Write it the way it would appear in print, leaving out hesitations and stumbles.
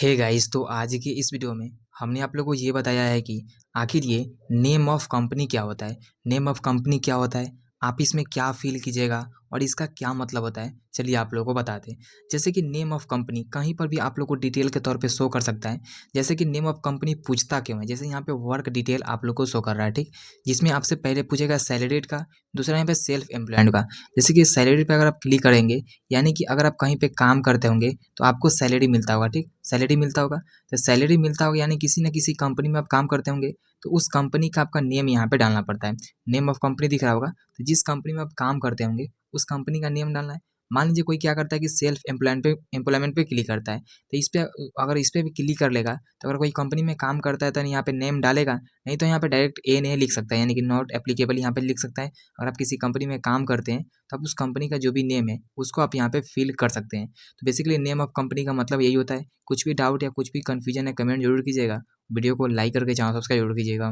Hey guys, तो आज की इस वीडियो में हमने आप लोगों को ये बताया है कि आखिर ये नेम ऑफ कंपनी क्या होता है। नेम ऑफ कंपनी क्या होता है, आप इसमें क्या फील कीजिएगा और इसका क्या मतलब होता है, चलिए आप लोगों को बताते हैं। जैसे कि नेम ऑफ कंपनी कहीं पर भी आप लोग को डिटेल के तौर पे शो कर सकता है। जैसे कि नेम ऑफ कंपनी पूछता क्यों है, जैसे यहाँ पे वर्क डिटेल आप लोग को शो कर रहा है, ठीक। जिसमें आपसे पहले पूछेगा सैलरीड का, दूसरा यहाँ पे सेल्फ एम्प्लॉयड का। जैसे कि सैलरी पे अगर आप क्लिक करेंगे, यानी कि अगर आप कहीं पे काम करते होंगे तो आपको सैलरी मिलता होगा, ठीक। सैलरी मिलता होगा, तो सैलरी मिलता होगा यानी किसी न किसी कंपनी में आप काम करते होंगे, तो उस कंपनी का आपका नेम यहाँ पे डालना पड़ता है। नेम ऑफ कंपनी दिख रहा होगा, तो जिस कंपनी में आप काम करते होंगे उस कंपनी का नेम डालना है। मान लीजिए कोई क्या करता है कि सेल्फ एम्प्लॉयमेंट पे क्लिक करता है, तो इस पे अगर इस पे भी क्लिक कर लेगा, तो अगर कोई कंपनी में काम करता है तो यहाँ पे नेम डालेगा, नहीं तो यहाँ पे डायरेक्ट ए नहीं लिख सकता है, यानी कि नॉट एप्लीकेबल यहाँ पे लिख सकता है। अगर आप किसी कंपनी में काम करते हैं तो आप उस कंपनी का जो भी नेम है उसको आप यहाँ पे फिल कर सकते हैं। तो बेसिकली नेम ऑफ कंपनी का मतलब यही होता है। कुछ भी डाउट या कुछ भी कन्फ्यूजन है, कमेंट जरूर कीजिएगा। वीडियो को लाइक करके चैनल सब्सक्राइब जरूर कीजिएगा।